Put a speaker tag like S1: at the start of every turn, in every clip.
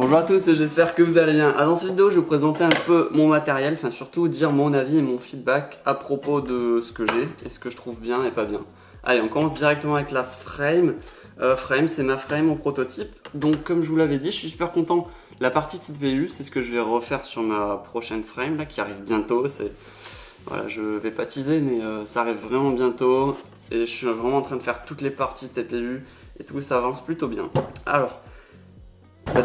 S1: Bonjour à tous, j'espère que vous allez bien. Dans cette vidéo, je vais vous présenter un peu mon matériel, enfin surtout dire mon avis et mon feedback à propos de ce que j'ai et ce que je trouve bien et pas bien. Allez, on commence directement avec la frame. C'est ma frame en prototype. Donc comme je vous l'avais dit, je suis super content. La partie CPU, c'est ce que je vais refaire sur ma prochaine frame là, qui arrive bientôt. Voilà, je vais pas teaser, mais ça arrive vraiment bientôt. Et je suis vraiment en train de faire toutes les parties TPU et tout, ça avance plutôt bien. Alors,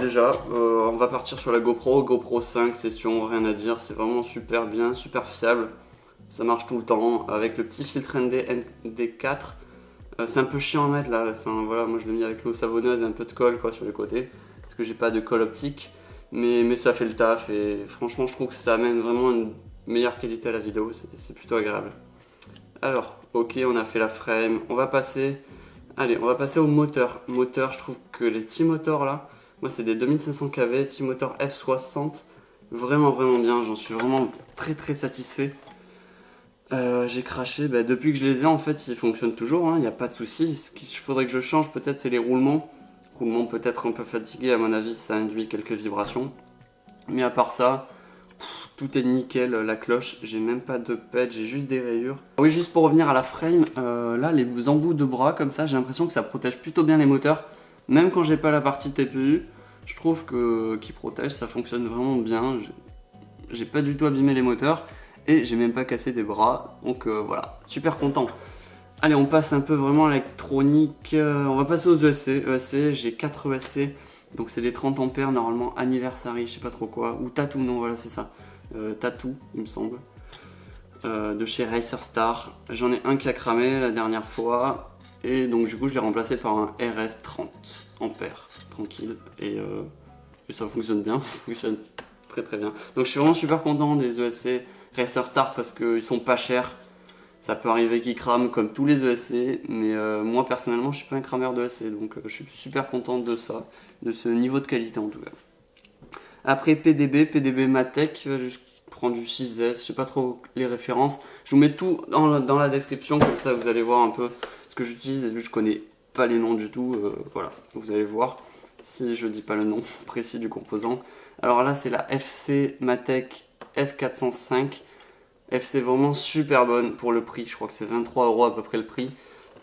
S1: déjà, on va partir sur la GoPro 5 session, rien à dire, c'est vraiment super bien, super fiable. Ça marche tout le temps, avec le petit filtre ND4. C'est un peu chiant à mettre là, enfin voilà, moi je l'ai mis avec l'eau savonneuse et un peu de colle quoi sur les côtés, parce que j'ai pas de colle optique, mais ça fait le taf et franchement je trouve que ça amène vraiment une meilleure qualité à la vidéo, c'est plutôt agréable. Alors, ok, on a fait la frame, on va passer au moteur. Moteur, je trouve que les T-Motors là, moi c'est des 2500 kV, T-Motor F60, vraiment bien, j'en suis vraiment très satisfait. J'ai craché, depuis que je les ai en fait ils fonctionnent toujours, il n'y a pas de souci. Ce qu'il faudrait que je change peut-être c'est les roulements. Roulements peut-être un peu fatigués à mon avis, ça induit quelques vibrations. Mais à part ça, tout est nickel, la cloche, j'ai même pas de pet, j'ai juste des rayures. Oui, juste pour revenir à la frame, là les embouts de bras comme ça, j'ai l'impression que ça protège plutôt bien les moteurs. Même quand j'ai pas la partie TPU, je trouve qu'il protège, ça fonctionne vraiment bien. J'ai pas du tout abîmé les moteurs. Et j'ai même pas cassé des bras, donc voilà, super content. Allez, on passe un peu vraiment à l'électronique, on va passer aux ESC, j'ai 4 ESC, donc c'est des 30 ampères normalement anniversary, je sais pas trop quoi, ou Tattoo, non voilà c'est ça, Tattoo il me semble, de chez Racer Star. J'en ai un qui a cramé la dernière fois, et donc du coup je l'ai remplacé par un RS 30 ampères, tranquille, et ça fonctionne bien, ça fonctionne très bien. Donc je suis vraiment super content des ESC Racer Star parce qu'ils sont pas chers. Ça peut arriver qu'ils crament comme tous les ESC, mais moi personnellement je suis pas un crameur de ESC, donc je suis super content de ça, de ce niveau de qualité en tout cas. Après PDB Matek, je prends du 6S, je sais pas trop les références. Je vous mets tout dans la description, comme ça vous allez voir un peu ce que j'utilise, et je connais pas les noms du tout, voilà, vous allez voir si je dis pas le nom précis du composant. Alors là c'est la FC Matek F405. FC vraiment super bonne pour le prix, je crois que c'est 23 € à peu près le prix.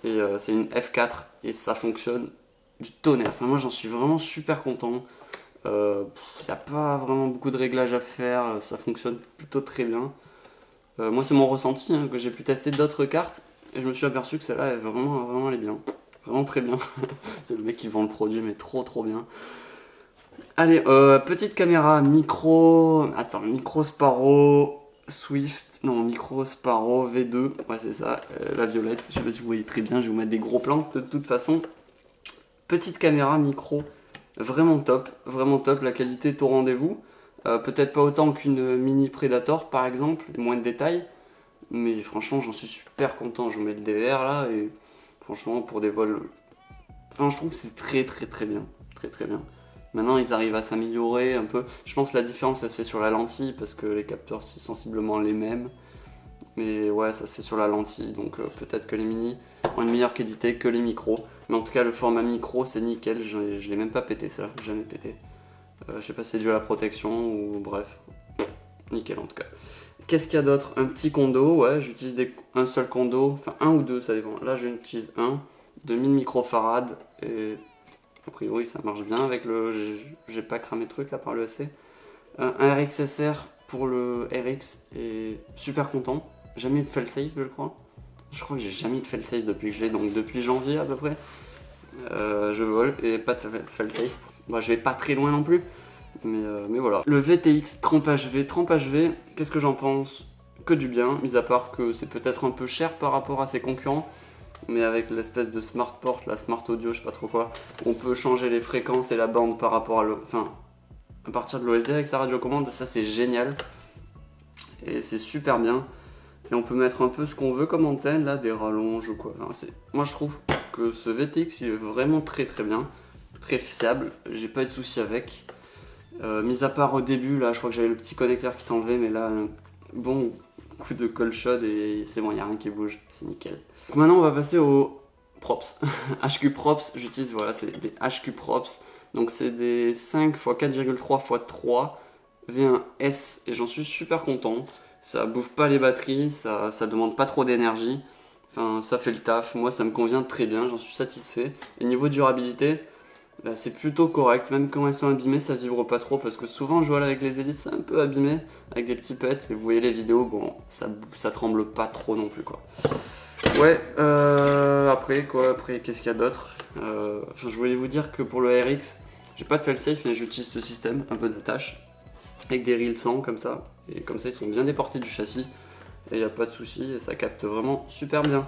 S1: Et c'est une F4 et ça fonctionne du tonnerre. Enfin, moi j'en suis vraiment super content. Il n'y a pas vraiment beaucoup de réglages à faire, ça fonctionne plutôt très bien. Moi c'est mon ressenti, que j'ai pu tester d'autres cartes et je me suis aperçu que celle-là est vraiment elle est bien. Vraiment très bien. C'est le mec qui vend le produit mais trop bien. Allez, petite caméra, micro Sparrow Swift, non, micro Sparrow V2, ouais c'est ça, la violette, je sais pas si vous voyez très bien, je vais vous mettre des gros plans de toute façon. Petite caméra micro, vraiment top, la qualité est au rendez-vous. Peut-être pas autant qu'une mini Predator par exemple, moins de détails, mais franchement j'en suis super content, je vous mets le DVR là, et franchement pour des vols, enfin je trouve que c'est très bien, très bien. Maintenant ils arrivent à s'améliorer un peu. Je pense que la différence ça se fait sur la lentille parce que les capteurs sont sensiblement les mêmes. Mais ouais ça se fait sur la lentille, donc peut-être que les mini ont une meilleure qualité que les micros. Mais en tout cas le format micro c'est nickel, je l'ai même pas pété ça, jamais pété. Je sais pas si c'est dû à la protection ou bref. Nickel en tout cas. Qu'est-ce qu'il y a d'autre? Un petit condo, ouais j'utilise un seul condo, enfin un ou deux ça dépend. Là j'utilise un de 1000 microfarads et a priori ça marche bien avec le... J'ai pas cramé de truc à part le ESC. Un RXSR pour le RX et super content. Jamais eu de fail-safe je crois. Je crois que j'ai jamais eu de fail-safe depuis que je l'ai, donc depuis janvier à peu près. Je vole et pas de fail-safe. Bon, je vais pas très loin non plus. Mais voilà. Le VTX 30HV, qu'est-ce que j'en pense? Que du bien, mis à part que c'est peut-être un peu cher par rapport à ses concurrents. Mais avec l'espèce de smart port, la smart audio, je sais pas trop quoi, on peut changer les fréquences et la bande par rapport à partir de l'OSD avec sa radiocommande, ça c'est génial. Et c'est super bien. Et on peut mettre un peu ce qu'on veut comme antenne, là, des rallonges ou quoi. Enfin, moi je trouve que ce VTX il est vraiment très bien, très fiable, j'ai pas eu de soucis avec. Mis à part au début, là je crois que j'avais le petit connecteur qui s'enlevait, mais là, bon coup de colle chaude et c'est bon, il n'y a rien qui bouge, c'est nickel. Donc maintenant on va passer aux props. HQ props, j'utilise, voilà, c'est des HQ props. Donc c'est des 5 x 4,3 x 3 V1S et j'en suis super content. Ça bouffe pas les batteries, ça demande pas trop d'énergie. Enfin, ça fait le taf. Moi, ça me convient très bien, j'en suis satisfait. Et niveau durabilité, bah, c'est plutôt correct. Même quand elles sont abîmées, ça vibre pas trop parce que souvent, je vois là avec les hélices, c'est un peu abîmé avec des petits pets. Et vous voyez les vidéos, bon, ça tremble pas trop non plus, quoi. Ouais, après, qu'est-ce qu'il y a d'autre? Je voulais vous dire que pour le RX, j'ai pas de fail-safe, mais j'utilise ce système, un peu d'attache, avec des reels 100 comme ça. Et comme ça, ils sont bien déportés du châssis. Et il n'y a pas de souci, et ça capte vraiment super bien.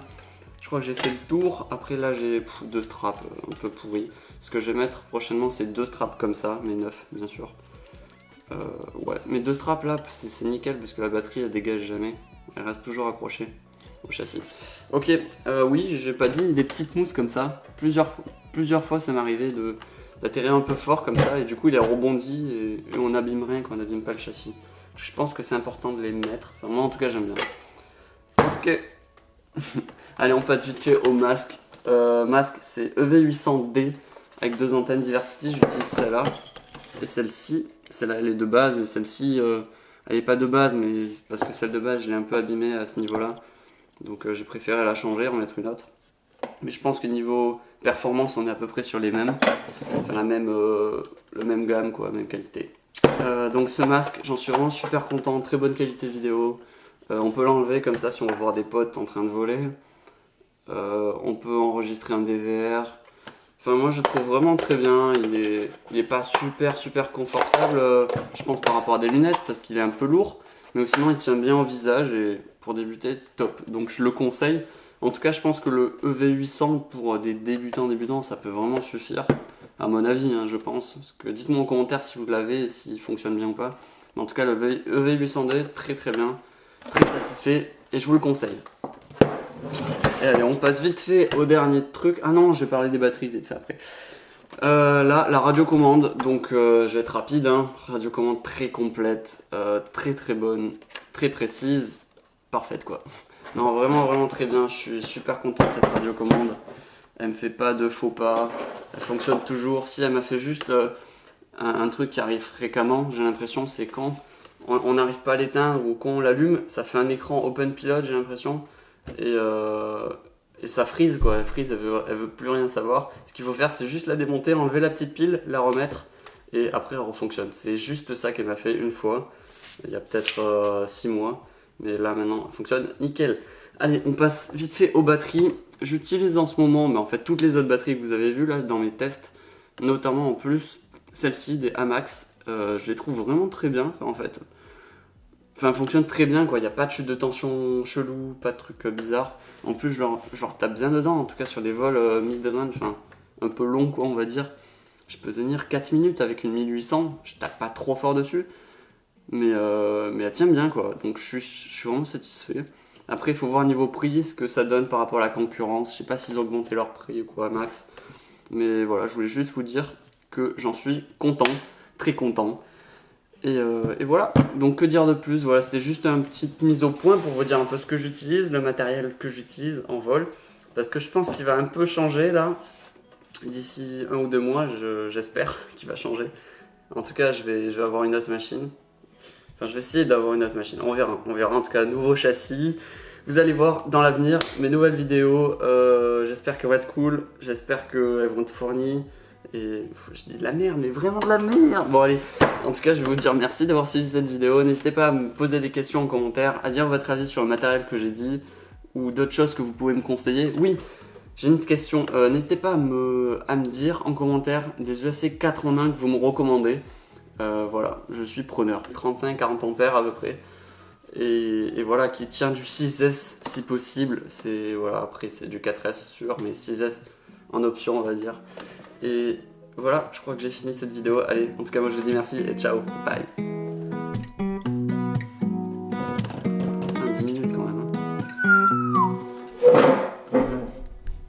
S1: Je crois que j'ai fait le tour. Après là, j'ai 2 straps un peu pourris. Ce que je vais mettre prochainement, c'est 2 straps comme ça, mais neufs, bien sûr. Ouais, mes 2 straps là, c'est nickel parce que la batterie elle dégage jamais. Elle reste toujours accrochée au châssis. Ok, oui, j'ai pas dit, des petites mousses comme ça. Plusieurs fois, ça m'est arrivé d'atterrir un peu fort comme ça, et du coup, il est rebondi et on n'abîme rien quand on n'abîme pas le châssis. Je pense que c'est important de les mettre. Enfin, moi, en tout cas, j'aime bien. Ok. Allez, on passe vite fait au masque. Masque, c'est EV800D avec 2 antennes Diversity. J'utilise celle-là et celle-ci. Celle-là, elle est de base et celle-ci, elle est pas de base, mais parce que celle de base, je l'ai un peu abîmée à ce niveau-là. Donc, j'ai préféré la changer, en mettre une autre. Mais je pense que niveau performance, on est à peu près sur les mêmes. Enfin, le même gamme, quoi, même qualité. Donc ce masque, j'en suis vraiment super content, très bonne qualité vidéo. On peut l'enlever comme ça si on veut voir des potes en train de voler. On peut enregistrer un DVR. Enfin moi je le trouve vraiment très bien, il est pas super confortable, je pense par rapport à des lunettes parce qu'il est un peu lourd. Mais sinon il tient bien au visage et pour débuter, top. Donc je le conseille. En tout cas je pense que le EV800 pour des débutants ça peut vraiment suffire. À mon avis, hein, je pense. Parce que dites-moi en commentaire si vous l'avez et s'il fonctionne bien ou pas. Mais en tout cas, le EV800D, très bien. Très satisfait et je vous le conseille. Et allez, on passe vite fait au dernier truc. Ah non, je vais parler des batteries vite fait après. Là, la radiocommande. Donc, je vais être rapide. Hein. Radiocommande très complète. Très bonne. Très précise. Parfaite, quoi. Non, vraiment très bien. Je suis super content de cette radiocommande. Elle me fait pas de faux pas, elle fonctionne toujours. Si elle m'a fait juste un truc qui arrive fréquemment, j'ai l'impression, c'est quand on n'arrive pas à l'éteindre ou quand on l'allume, ça fait un écran open pilot, j'ai l'impression, et ça freeze quoi, elle freeze, elle veut plus rien savoir. Ce qu'il faut faire, c'est juste la démonter, enlever la petite pile, la remettre, et après elle refonctionne. C'est juste ça qu'elle m'a fait une fois, il y a peut-être 6 mois, mais là maintenant elle fonctionne nickel. Allez, on passe vite fait aux batteries. J'utilise en ce moment, mais en fait toutes les autres batteries que vous avez vues là dans mes tests, notamment en plus celle-ci des Amax, je les trouve vraiment très bien en fait. Enfin, elles fonctionnent très bien quoi, il n'y a pas de chute de tension chelou, pas de trucs bizarres. En plus, je leur tape bien dedans, en tout cas sur des vols mid-range, enfin un peu long quoi, on va dire. Je peux tenir 4 minutes avec une 1800, je tape pas trop fort dessus, mais elle tient bien quoi, donc je suis vraiment satisfait. Après, il faut voir niveau prix ce que ça donne par rapport à la concurrence. Je sais pas s'ils ont augmenté leur prix ou quoi, max. Mais voilà, je voulais juste vous dire que j'en suis content, très content. Et voilà, donc que dire de plus? Voilà, c'était juste une petite mise au point pour vous dire un peu ce que j'utilise, le matériel que j'utilise en vol. Parce que je pense qu'il va un peu changer là. D'ici 1 ou 2 mois, j'espère qu'il va changer. En tout cas, je vais avoir une autre machine. Enfin, je vais essayer d'avoir une autre machine. On verra en tout cas, nouveau châssis. Vous allez voir dans l'avenir mes nouvelles vidéos. J'espère qu'elles vont être cool. J'espère qu'elles vont être fournies. Et je dis de la merde, mais vraiment de la merde. Bon, allez. En tout cas, je vais vous dire merci d'avoir suivi cette vidéo. N'hésitez pas à me poser des questions en commentaire, à dire votre avis sur le matériel que j'ai dit ou d'autres choses que vous pouvez me conseiller. Oui, j'ai une question. N'hésitez pas à me dire en commentaire des UAC 4 en 1 que vous me recommandez. Voilà, je suis preneur. 35-40 ampères à peu près. Et voilà, qui tient du 6S si possible. Voilà, après c'est du 4S sûr, mais 6S en option on va dire. Et voilà, je crois que j'ai fini cette vidéo. Allez, en tout cas moi je vous dis merci et ciao, bye.